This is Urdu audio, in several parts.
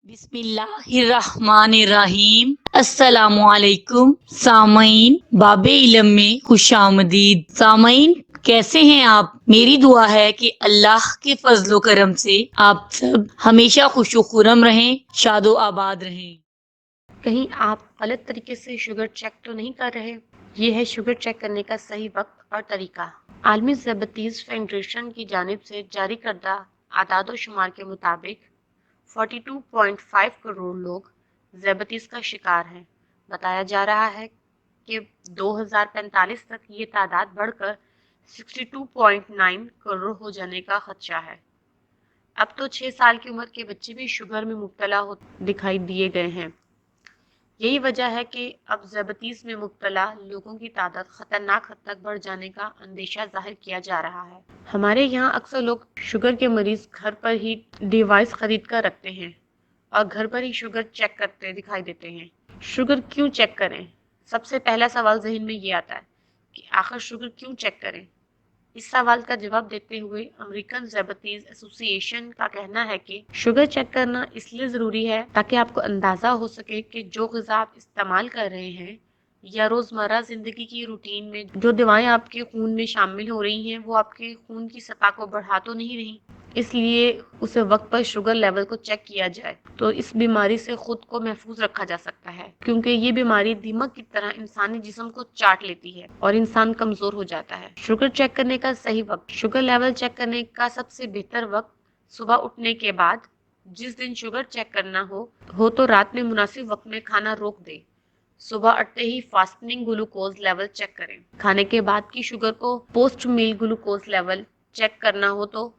بسم اللہ الرحمن الرحیم۔ السلام علیکم سامعین، باب علم میں خوش آمدید۔ سامعین، کیسے ہیں آپ؟ میری دعا ہے کہ اللہ کے فضل و کرم سے آپ سب ہمیشہ خوش و خرم رہیں، شاد و آباد رہیں۔ کہیں آپ غلط طریقے سے شوگر چیک تو نہیں کر رہے؟ یہ ہے شوگر چیک کرنے کا صحیح وقت اور طریقہ۔ عالمی ذیابیطس فیڈریشن کی جانب سے جاری کردہ اعداد و شمار کے مطابق 42.5 کروڑ لوگ ذیابیطس کا شکار ہیں۔ بتایا جا رہا ہے کہ 2045 تک یہ تعداد بڑھ کر 62.9 کروڑ ہو جانے کا خدشہ ہے۔ اب تو 6 سال کی عمر کے بچے بھی شوگر میں مبتلا دکھائی دیے گئے ہیں۔ یہی وجہ ہے کہ اب ذیابیطس میں مبتلا لوگوں کی تعداد خطرناک حد تک بڑھ جانے کا اندیشہ ظاہر کیا جا رہا ہے۔ ہمارے یہاں اکثر لوگ شوگر کے مریض گھر پر ہی ڈیوائس خرید کر رکھتے ہیں اور گھر پر ہی شوگر چیک کرتے دکھائی دیتے ہیں۔ شوگر کیوں چیک کریں؟ سب سے پہلا سوال ذہن میں یہ آتا ہے کہ آخر شوگر کیوں چیک کریں؟ اس سوال کا جواب دیتے ہوئے امریکن ذیابیطس ایسوسی ایشن کا کہنا ہے کہ شوگر چیک کرنا اس لیے ضروری ہے تاکہ آپ کو اندازہ ہو سکے کہ جو غذا آپ استعمال کر رہے ہیں یا روزمرہ زندگی کی روٹین میں جو دوائیں آپ کے خون میں شامل ہو رہی ہیں وہ آپ کے خون کی سطح کو بڑھا تو نہیں رہی۔ اس لیے اسے وقت پر شوگر لیول کو چیک کیا جائے تو اس بیماری سے خود کو محفوظ رکھا جا سکتا ہے، کیونکہ یہ بیماری دیمک کی طرح انسانی جسم کو چاٹ لیتی ہے اور انسان کمزور ہو جاتا ہے۔ شوگر چیک کرنے کا صحیح وقت۔ شوگر لیول چیک کرنے کا سب سے بہتر وقت صبح اٹھنے کے بعد۔ جس دن شوگر چیک کرنا ہو تو رات میں مناسب وقت میں کھانا روک دیں۔ صبح اٹھتے ہی فاسٹنگ گلوکوز لیول چیک کریں۔ کھانے کے بعد کی شوگر کو پوسٹ میل گلوکوز لیول چیک کرنا ہو تو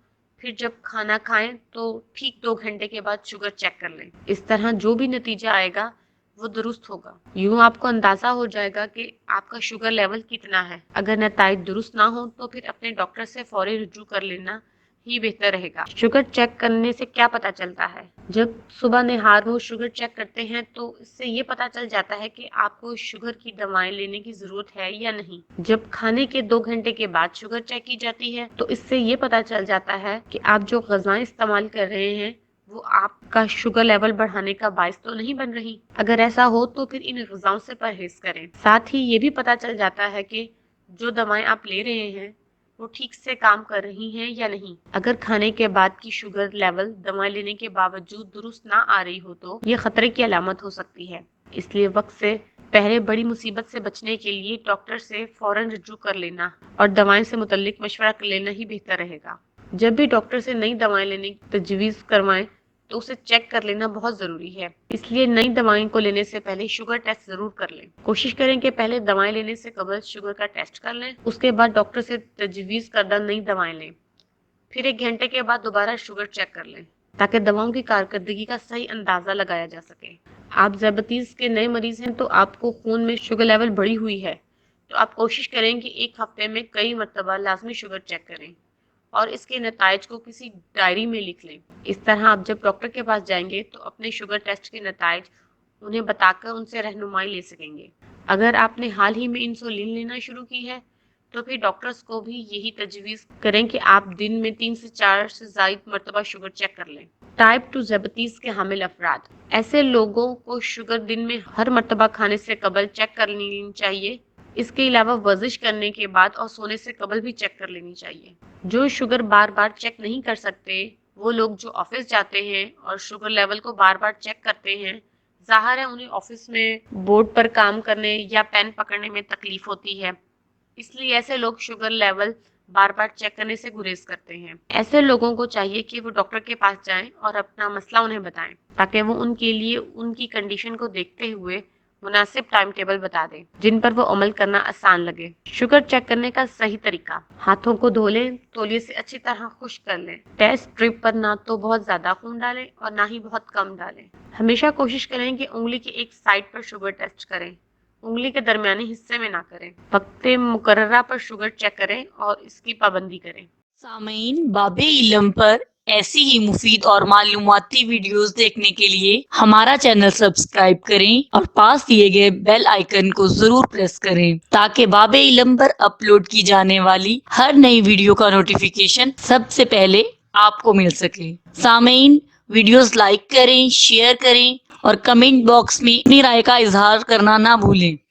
پھر جب کھانا کھائیں تو ٹھیک 2 گھنٹے کے بعد شوگر چیک کر لیں۔ اس طرح جو بھی نتیجہ آئے گا وہ درست ہوگا۔ یوں آپ کو اندازہ ہو جائے گا کہ آپ کا شوگر لیول کتنا ہے۔ اگر نتائج درست نہ ہو تو پھر اپنے ڈاکٹر سے فوری رجوع کر لینا ہی بہتر رہے گا۔ شوگر چیک کرنے سے کیا پتہ چلتا ہے؟ جب صبح نہار وہ شوگر چیک کرتے ہیں تو اس سے یہ پتہ چل جاتا ہے کہ آپ کو شوگر کی دوائیں لینے کی ضرورت ہے یا نہیں۔ جب کھانے کے 2 گھنٹے کے بعد شوگر چیک کی جاتی ہے تو اس سے یہ پتہ چل جاتا ہے کہ آپ جو غذائیں استعمال کر رہے ہیں وہ آپ کا شوگر لیول بڑھانے کا باعث تو نہیں بن رہی۔ اگر ایسا ہو تو پھر ان غذاؤں سے پرہیز کریں۔ ساتھ ہی یہ بھی پتہ چل جاتا ہے کہ جو دوائیں آپ لے رہے ہیں وہ ٹھیک سے کام کر رہی ہیں یا نہیں۔ اگر کھانے کے بعد کی شوگر لیول دوائیں لینے کے باوجود درست نہ آ رہی ہو تو یہ خطرے کی علامت ہو سکتی ہے۔ اس لیے وقت سے پہلے بڑی مصیبت سے بچنے کے لیے ڈاکٹر سے فوراً رجوع کر لینا اور دوائیں سے متعلق مشورہ کر لینا ہی بہتر رہے گا۔ جب بھی ڈاکٹر سے نئی دوائیں لینے کی تجویز کروائیں تو اسے چیک کر لینا بہت ضروری ہے۔ اس لیے نئی دوائیں کو لینے سے پہلے شوگر ٹیسٹ ضرور کر لیں۔ کوشش کریں کہ پہلے دوائیں لینے سے قبل شوگر کا ٹیسٹ کر لیں، اس کے بعد ڈاکٹر سے تجویز کردہ نئی دوائیں لیں، پھر 1 گھنٹے کے بعد دوبارہ شوگر چیک کر لیں تاکہ دواؤں کی کارکردگی کا صحیح اندازہ لگایا جا سکے۔ آپ ذیابیطس کے نئے مریض ہیں تو آپ کو خون میں شوگر لیول بڑھی ہوئی ہے تو آپ کوشش کریں کہ 1 ہفتے میں کئی مرتبہ لازمی شوگر چیک کریں اور اس کے نتائج کو کسی ڈائری میں لکھ لیں۔ اس طرح آپ جب ڈاکٹر کے پاس جائیں گے تو اپنے شوگر ٹیسٹ کے نتائج انہیں بتا کر ان سے رہنمائی لے سکیں گے۔ اگر آپ نے حال ہی میں انسولین لینا شروع کی ہے تو پھر ڈاکٹرز کو بھی یہی تجویز کریں کہ آپ دن میں 3 سے 4 سے زائد مرتبہ شوگر چیک کر لیں۔ ٹائپ 2 ذیابیطس کے حامل افراد۔ ایسے لوگوں کو شوگر دن میں ہر مرتبہ کھانے سے قبل چیک کر لینی چاہیے۔ اس کے علاوہ ورزش کرنے کے بعد اور سونے سے قبل بھی چیک کر لینی چاہیے۔ جو شوگر بار بار چیک نہیں کر سکتے وہ لوگ جو آفس جاتے ہیں اور شوگر لیول کو بار بار چیک کرتے ہیں، ظاہر ہے انہیں آفس میں بورڈ پر کام کرنے یا پین پکڑنے میں تکلیف ہوتی ہے، اس لیے ایسے لوگ شوگر لیول بار بار چیک کرنے سے گریز کرتے ہیں۔ ایسے لوگوں کو چاہیے کہ وہ ڈاکٹر کے پاس جائیں اور اپنا مسئلہ انہیں بتائیں تاکہ وہ ان کے لیے ان کی کنڈیشن کو دیکھتے ہوئے مناسب ٹائم ٹیبل بتا دیں جن پر وہ عمل کرنا آسان لگے۔ شوگر چیک کرنے کا صحیح طریقہ۔ ہاتھوں کو دھو لیں، تولیے سے اچھی طرح خشک کر لیں۔ ٹیسٹ اسٹرپ پر نہ تو بہت زیادہ خون ڈالیں اور نہ ہی بہت کم ڈالیں۔ ہمیشہ کوشش کریں کہ انگلی کے ایک سائڈ پر شوگر ٹیسٹ کریں، انگلی کے درمیانی حصے میں نہ کریں۔ وقت مقررہ پر شوگر چیک کریں اور اس کی پابندی کریں۔ سامعین، باب علم پر ایسی ہی مفید اور معلوماتی ویڈیوز دیکھنے کے لیے ہمارا چینل سبسکرائب کریں اور پاس دیے گئے بیل آئیکن کو ضرور پریس کریں تاکہ باب علم پر اپلوڈ کی جانے والی ہر نئی ویڈیو کا نوٹیفیکیشن سب سے پہلے آپ کو مل سکے۔ سامعین، ویڈیوز لائک کریں، شیئر کریں اور کمنٹ باکس میں اپنی رائے کا اظہار کرنا نہ بھولیں۔